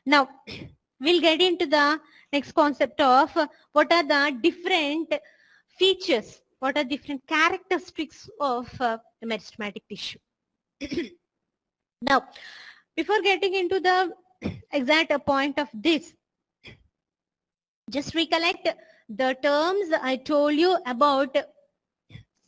Now, we'll get into the next concept of what are the different features, what are different characteristics of the meristematic tissue. Now, before getting into the exact point of this, just recollect the terms I told you about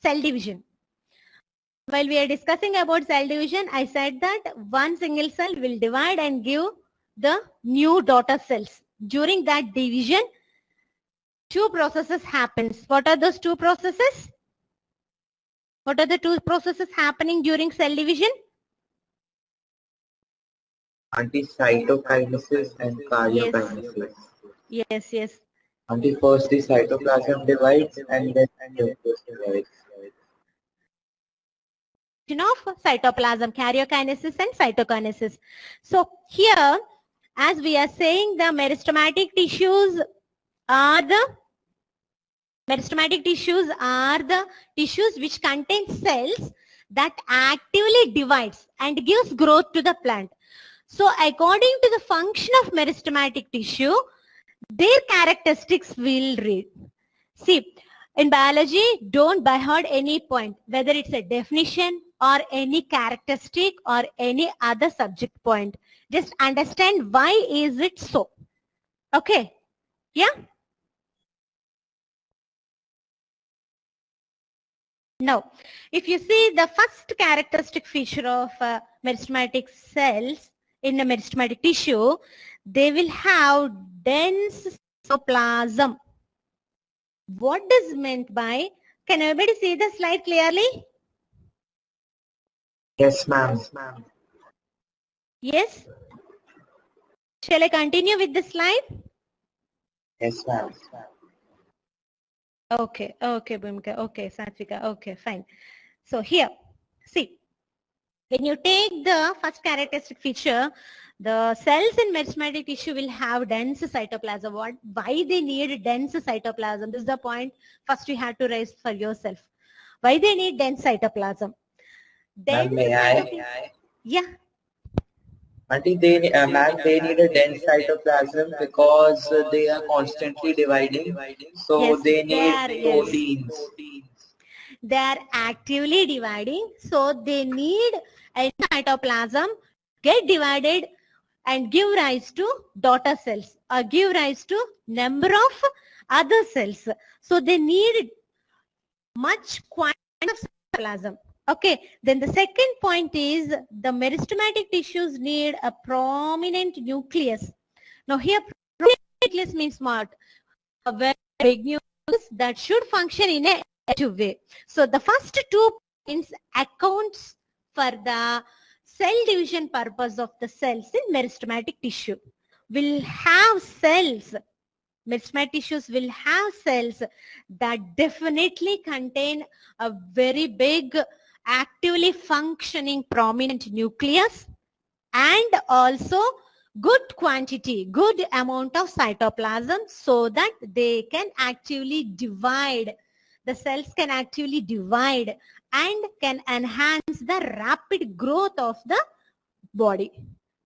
cell division. While we are discussing about cell division, I said that one single cell will divide and give the new daughter cells. During that division, two processes happens. What are those two processes? What are the two processes happening during cell division? Anti-cytokinesis and karyokinesis. Yes, yes. First the cytoplasm divides and then nucleus divides. Of cytoplasm, karyokinesis and cytokinesis. So here, as we are saying, the meristematic tissues are the tissues which contain cells that actively divides and gives growth to the plant. So according to the function of meristematic tissue, their characteristics will read. See, in biology, don't by heart any point, whether it's a definition or any characteristic or any other subject point. Just understand why is it so. Okay? Yeah? Now, if you see the first characteristic feature of meristematic cells in a meristematic tissue, they will have dense cytoplasm. What is meant by, can everybody see the slide clearly? Yes, ma'am. Yes? Shall I continue with the slide? Yes, ma'am. Okay, Bhumika, okay, Satvika, okay, fine. So here, see, when you take the first characteristic feature, the cells in meristematic tissue will have dense cytoplasm. Why they need dense cytoplasm? This is the point first you have to raise for yourself. Why they need dense cytoplasm? May I? Yeah. Auntie, they need a dense cytoplasm because they are constantly dividing. So Yes, they need proteins. They are actively dividing, so they need a cytoplasm get divided and give rise to daughter cells or give rise to number of other cells. So they need much quantity of cytoplasm. Okay, then the second point is the meristematic tissues need a prominent nucleus. Now here prominent nucleus means what? A very big nucleus that should function in a active way. So the first 2 points accounts for the cell division purpose of the cells in meristematic tissue. Will have cells, meristematic tissues will have cells that definitely contain a very big actively functioning prominent nucleus and also good quantity, good amount of cytoplasm so that they can actively divide. The cells can actively divide and can enhance the rapid growth of the body,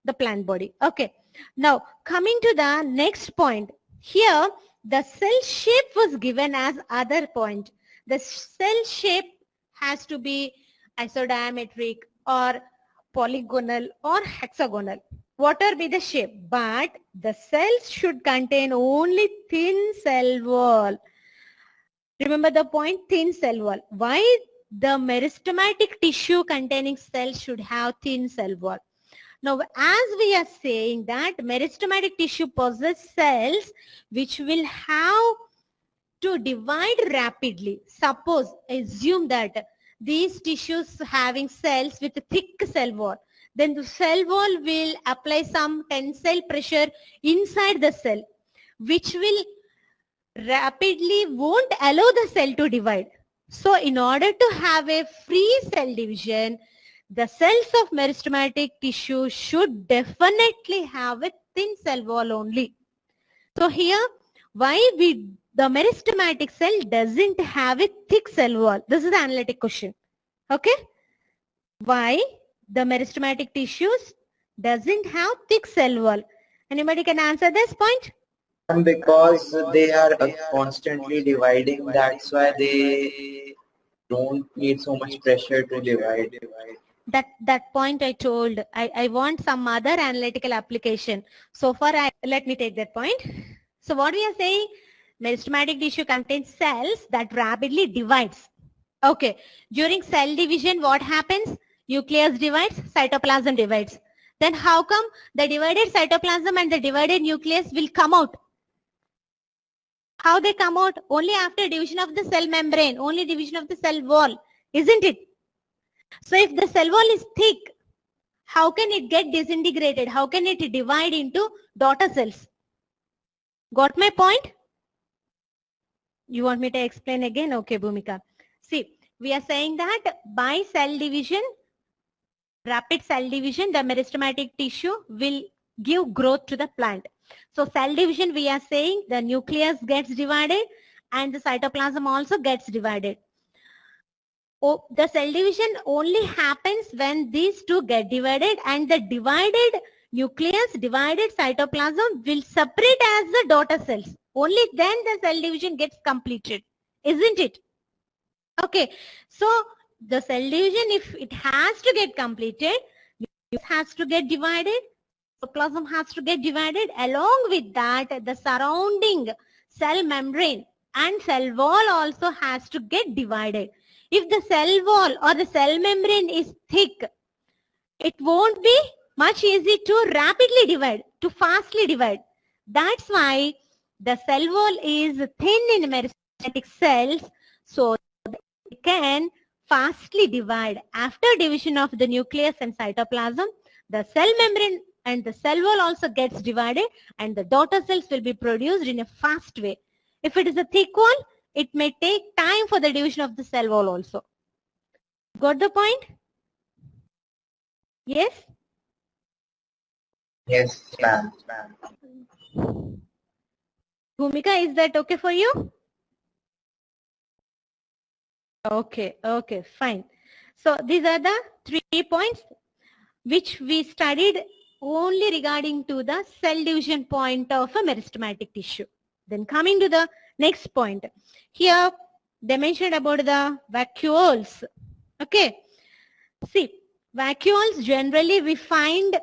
the plant body. Okay. Now coming to the next point. Here the cell shape was given as other point. The cell shape has to be isodiametric or polygonal or hexagonal. Whatever be the shape, but the cells should contain only thin cell wall. Remember the point, thin cell wall. Why the meristematic tissue containing cells should have thin cell wall? Now, as we are saying that meristematic tissue possesses cells which will have to divide rapidly. Suppose, assume that these tissues having cells with a thick cell wall, then the cell wall will apply some tensile pressure inside the cell, which will rapidly won't allow the cell to divide. So in order to have a free cell division, the cells of meristematic tissue should definitely have a thin cell wall only. So here, why the meristematic cell doesn't have a thick cell wall? This is the analytic question. Okay? Why the meristematic tissues doesn't have thick cell wall? Anybody can answer this point? Because they are constantly dividing, that's why they don't need so much pressure to divide. That point I told. I want some other analytical application. So far, let me take that point. So what we are saying, meristematic tissue contains cells that rapidly divides. Okay. During cell division, what happens? Nucleus divides, cytoplasm divides. Then how come the divided cytoplasm and the divided nucleus will come out? How they come out? Only after division of the cell membrane, only division of the cell wall, isn't it? So if the cell wall is thick, how can it get disintegrated? How can it divide into daughter cells? Got my point? You want me to explain again? Okay, Bhumika. See, we are saying that by cell division, rapid cell division, the meristematic tissue will give growth to the plant. So cell division, we are saying the nucleus gets divided and the cytoplasm also gets divided. Oh, the cell division only happens when these two get divided, and the divided nucleus, divided cytoplasm will separate as the daughter cells. Only then the cell division gets completed, isn't it? Okay, so the cell division, if it has to get completed, nucleus has to get divided, cytoplasm has to get divided. Along with that, the surrounding cell membrane and cell wall also has to get divided. If the cell wall or the cell membrane is thick, it won't be much easy to rapidly divide, to fastly divide. That's why the cell wall is thin in meristematic cells, so it can fastly divide. After division of the nucleus and cytoplasm, the cell membrane and the cell wall also gets divided, and the daughter cells will be produced in a fast way. If it is a thick wall, it may take time for the division of the cell wall also. Got the point? Yes? Yes, ma'am. Bhumika, is that okay for you? Okay, okay, fine. So these are the 3 points which we studied only regarding to the cell division point of a meristematic tissue. Then coming to the next point. Here they mentioned about the vacuoles. Okay. See, vacuoles generally we find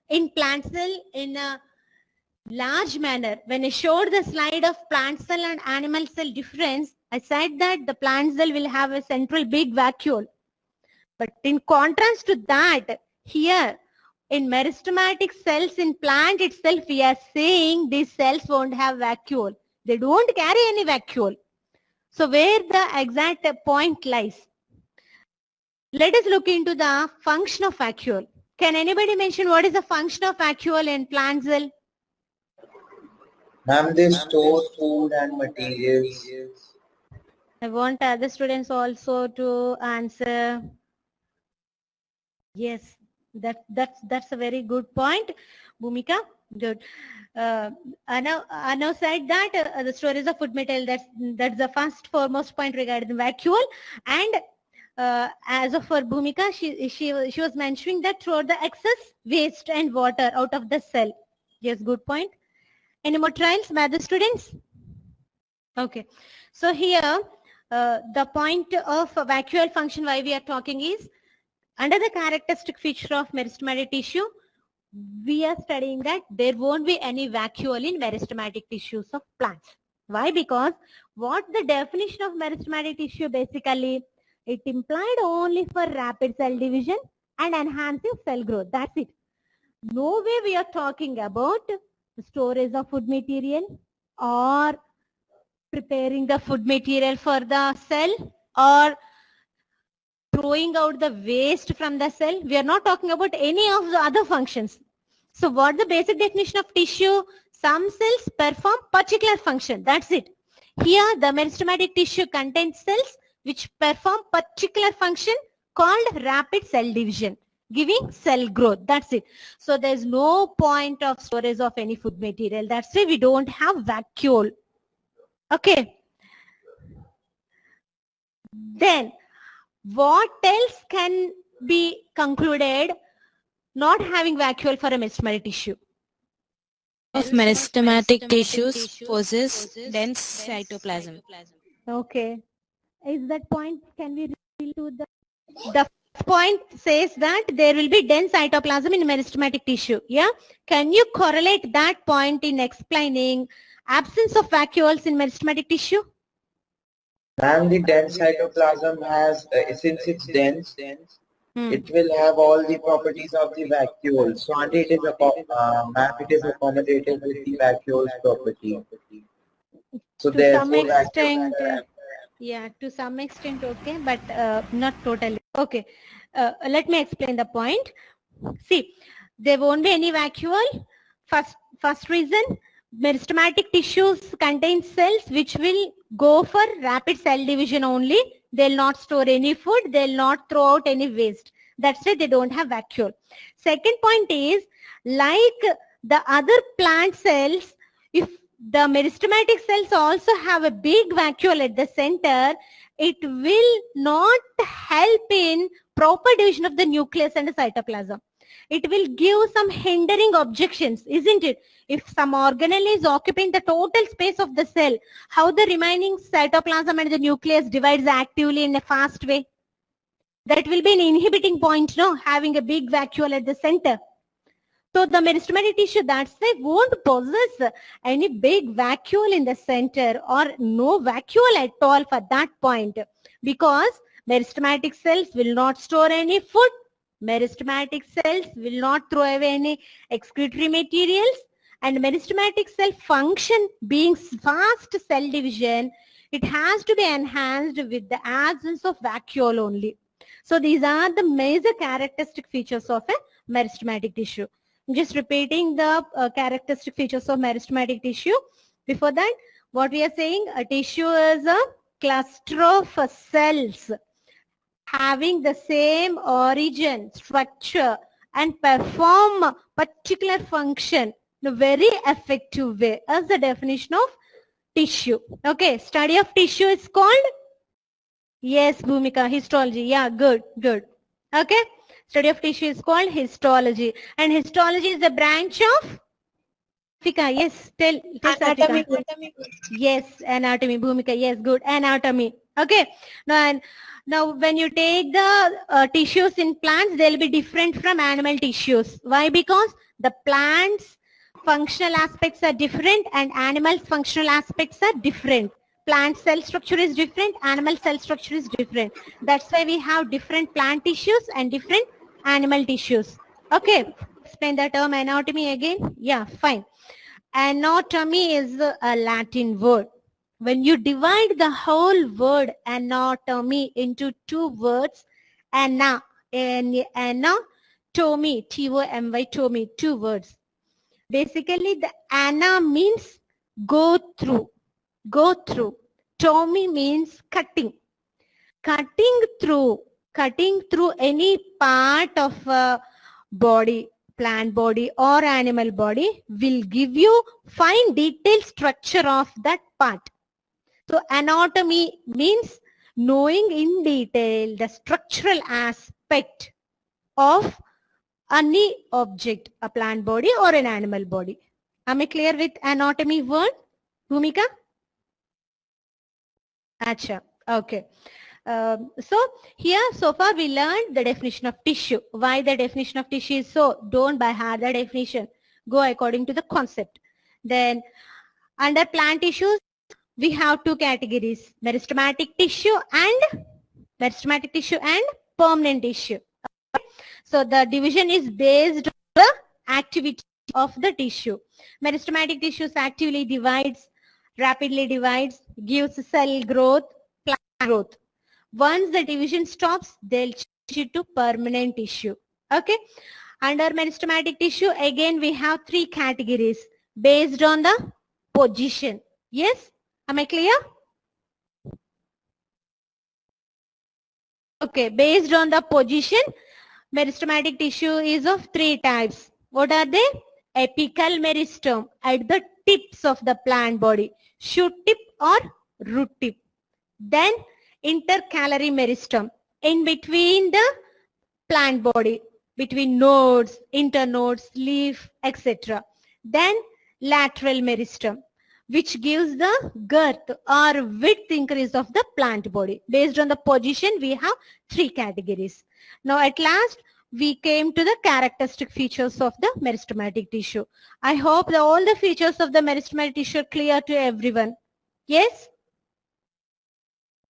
in plant cell in a large manner. When I showed the slide of plant cell and animal cell difference, I said that the plant cell will have a central big vacuole. But in contrast to that, here in meristematic cells in plant itself, we are saying these cells won't have vacuole. They don't carry any vacuole. So where the exact point lies? Let us look into the function of vacuole. Can anybody mention what is the function of vacuole in plant cell? Ma'am, they store food and materials. I want other students also to answer. Yes, that's a very good point, Bhumika. Good. Arnav said that the storage of food material, that's the first foremost point regarding the vacuole. And as of for Bhumika, she was mentioning that throughout the excess waste and water out of the cell. Yes, good point. Any more trials by the students? Okay. So here, the point of vacuole function why we are talking is, under the characteristic feature of meristematic tissue, we are studying that there won't be any vacuole in meristematic tissues of plants. Why? Because what the definition of meristematic tissue basically, it implied only for rapid cell division and enhancing cell growth. That's it. No way we are talking about the storage of food material or preparing the food material for the cell or throwing out the waste from the cell. We are not talking about any of the other functions. So what the basic definition of tissue? Some cells perform particular function. That's it. Here the meristematic tissue contains cells which perform particular function called rapid cell division, giving cell growth. That's it. So there's no point of storage of any food material. That's why we don't have vacuole. Okay. Then what else can be concluded not having vacuole for a meristematic tissue? of meristematic tissues possess dense cytoplasm. Okay. Is that point, can we read to the point says that there will be dense cytoplasm in meristematic tissue. Yeah. Can you correlate that point in explaining absence of vacuoles in meristematic tissue? And the dense cytoplasm has, since it's dense, Hmm. it will have all the properties of the vacuole. So, and it is ma'am, it is accommodative with the vacuole's property. So To some therefore, extent, vacuole. yeah, to some extent, okay, but not totally. Okay, let me explain the point. See, there won't be any vacuole. First reason, meristematic tissues contain cells which will go for rapid cell division only. They'll not store any food. They'll not throw out any waste. That's why they don't have vacuole. Second point is, like the other plant cells, if the meristematic cells also have a big vacuole at the center, it will not help in proper division of the nucleus and the cytoplasm. It will give some hindering objections, isn't it? If some organelle is occupying the total space of the cell, how the remaining cytoplasm and the nucleus divides actively in a fast way? That will be an inhibiting point, no? Having a big vacuole at the center. So the meristematic tissue, that's why won't possess any big vacuole in the center or no vacuole at all for that point, because meristematic cells will not store any food. Meristematic cells will not throw away any excretory materials, and meristematic cell function being fast cell division, it has to be enhanced with the absence of vacuole only. So these are the major characteristic features of a meristematic tissue. I'm just repeating the characteristic features of meristematic tissue. Before that, what we are saying, a tissue is a cluster of cells having the same origin, structure, and perform particular function in a very effective way, as the definition of tissue. Okay, study of tissue is called? Yes, Bhumika, histology. Yeah, good, good. Okay, study of tissue is called histology. And histology is a branch of? Bhumika, yes, tell Anatomy. Satvika. Yes, anatomy. Bhumika, yes, good. Anatomy. Okay. Now when you take the tissues in plants, they'll be different from animal tissues. Why? Because the plants' functional aspects are different and animals' functional aspects are different. Plant cell structure is different, animal cell structure is different. That's why we have different plant tissues and different animal tissues. Okay. Explain the term anatomy again. Yeah, fine. Anatomy is a Latin word. When you divide the whole word anatomy into two words, anatomy, T-O-M-Y, tomy, two words. Basically, the ana means go through. Tomy means cutting. Cutting through any part of a body, plant body or animal body, will give you fine detailed structure of that part. So anatomy means knowing in detail the structural aspect of any object, a plant body or an animal body. Am I clear with anatomy word, Bhumika? Acha, okay. So here so far we learned the definition of tissue. Why the definition of tissue is so? Don't by heart the definition. Go according to the concept. Then under plant tissues, we have two categories: meristematic tissue and permanent tissue. Okay? So the division is based on the activity of the tissue. Meristematic tissues actively divides, rapidly divides, gives cell growth, plant growth. Once the division stops, they'll change it to permanent tissue. Okay. Under meristematic tissue, again we have three categories based on the position. Yes? Am I clear? Okay. Based on the position, meristematic tissue is of three types. What are they? Apical meristem at the tips of the plant body, shoot tip or root tip. Then intercalary meristem in between the plant body, between nodes, internodes, leaf, etc. Then lateral meristem, which gives the girth or width increase of the plant body. Based on the position, we have 3 categories. Now at last, we came to the characteristic features of the meristematic tissue. I hope that all the features of the meristematic tissue are clear to everyone. Yes?